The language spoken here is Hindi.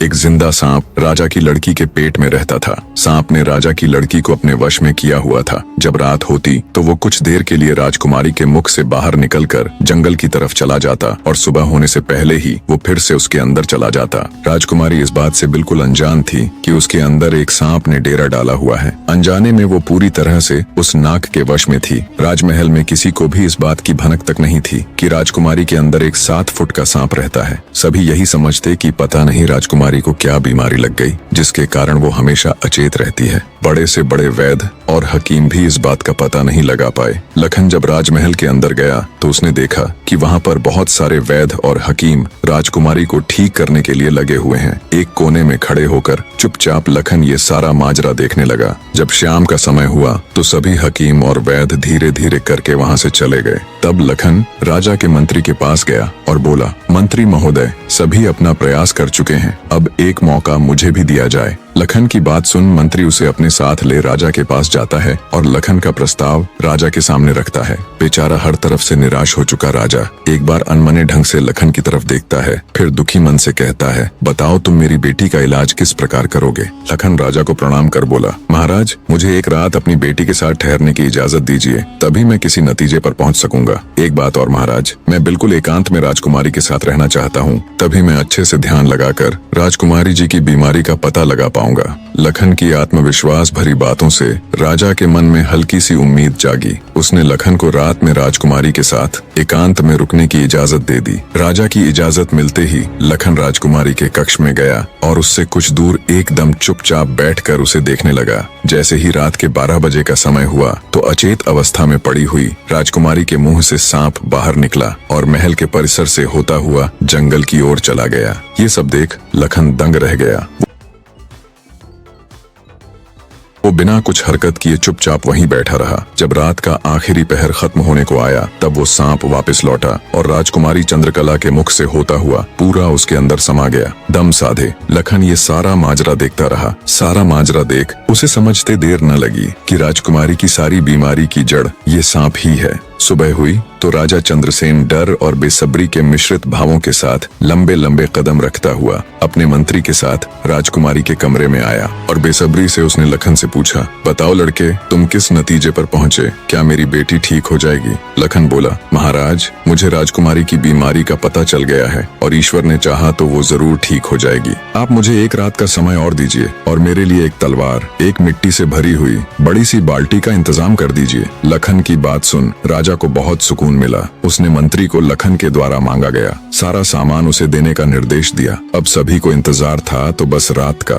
एक जिंदा सांप राजा की लड़की के पेट में रहता था। सांप ने राजा की लड़की को अपने वश में किया हुआ था। जब रात होती तो वो कुछ देर के लिए राजकुमारी के मुख से बाहर निकलकर जंगल की तरफ चला जाता और सुबह होने से पहले ही वो फिर से उसके अंदर चला जाता। राजकुमारी इस बात से बिल्कुल अनजान थी कि उसके अंदर एक सांप ने डेरा डाला हुआ है। अनजाने में वो पूरी तरह से उस नाग के वश में थी। राजमहल में किसी को भी इस बात की भनक तक नहीं थी कि राजकुमारी के अंदर एक 7 फुट का सांप रहता है। सभी यही समझते कि पता नहीं राजकुमारी को क्या बीमारी लग गई जिसके कारण वो हमेशा अचेत रहती है। बड़े से बड़े वैद्य और हकीम भी इस बात का पता नहीं लगा पाए। लखन जब राजमहल के अंदर गया तो उसने देखा कि वहाँ पर बहुत सारे वैद्य और हकीम राजकुमारी को ठीक करने के लिए लगे हुए हैं। एक कोने में खड़े होकर चुपचाप लखन ये सारा माजरा देखने लगा। जब शाम का समय हुआ तो सभी हकीम और वैद्य धीरे धीरे करके वहाँ से चले गए। तब लखन राजा के मंत्री के पास गया और बोला, मंत्री महोदय, सभी अपना प्रयास कर चुके हैं, अब एक मौका मुझे भी दिया जाए। लखन की बात सुन मंत्री उसे अपने साथ ले राजा के पास जाता है और लखन का प्रस्ताव राजा के सामने रखता है। बेचारा हर तरफ से निराश हो चुका राजा एक बार अनमने ढंग से लखन की तरफ देखता है, फिर दुखी मन से कहता है, बताओ तुम मेरी बेटी का इलाज किस प्रकार करोगे। लखन राजा को प्रणाम कर बोला, महाराज, मुझे एक रात अपनी बेटी के साथ ठहरने की इजाजत दीजिए, तभी मैं किसी नतीजे पर पहुंच सकूंगा। एक बात और महाराज, मैं बिल्कुल एकांत में राजकुमारी के साथ रहना चाहता हूँ, तभी मैं अच्छे से ध्यान लगाकर राजकुमारी जी की बीमारी का पता लगा पाऊंगा। लखन की आत्मविश्वास भरी बातों से राजा के मन में हल्की सी उम्मीद जागी। उसने लखन को रात में राजकुमारी के साथ एकांत में रुकने की इजाजत दे दी। राजा की इजाजत मिलते ही लखन राजकुमारी के कक्ष में गया और उससे कुछ दूर एकदम चुपचाप बैठकर उसे देखने लगा। जैसे ही रात के 12 बजे का समय हुआ तो अचेत अवस्था में पड़ी हुई राजकुमारी के मुंह से सांप बाहर निकला और महल के परिसर से होता हुआ जंगल की ओर चला गया। ये सब देख लखन दंग रह गया। वो बिना कुछ हरकत किए चुपचाप वहीं बैठा रहा। जब रात का आखिरी पहर खत्म होने को आया तब वो सांप वापस लौटा और राजकुमारी चंद्रकला के मुख से होता हुआ पूरा उसके अंदर समा गया। दम साधे लखन ये सारा माजरा देखता रहा। सारा माजरा देख उसे समझते देर न लगी कि राजकुमारी की सारी बीमारी की जड़ ये सांप ही है। सुबह हुई तो राजा चंद्रसेन डर और बेसब्री के मिश्रित भावों के साथ लंबे लंबे कदम रखता हुआ अपने मंत्री के साथ राजकुमारी के कमरे में आया और बेसब्री से उसने लखन से पूछा, बताओ लड़के, तुम किस नतीजे पर पहुंचे? क्या मेरी बेटी ठीक हो जाएगी? लखन बोला, महाराज, मुझे राजकुमारी की बीमारी का पता चल गया है और ईश्वर ने चाहा तो वो जरूर ठीक हो जाएगी। आप मुझे एक रात का समय और दीजिए और मेरे लिए एक तलवार, एक मिट्टी से भरी हुई बड़ी सी बाल्टी का इंतजाम कर दीजिए। लखन की बात सुन राजा को बहुत सुकून मिला। उसने मंत्री को लखन के द्वारा मांगा गया सारा सामान उसे देने का निर्देश दिया। अब सभी को इंतजार था तो बस रात का।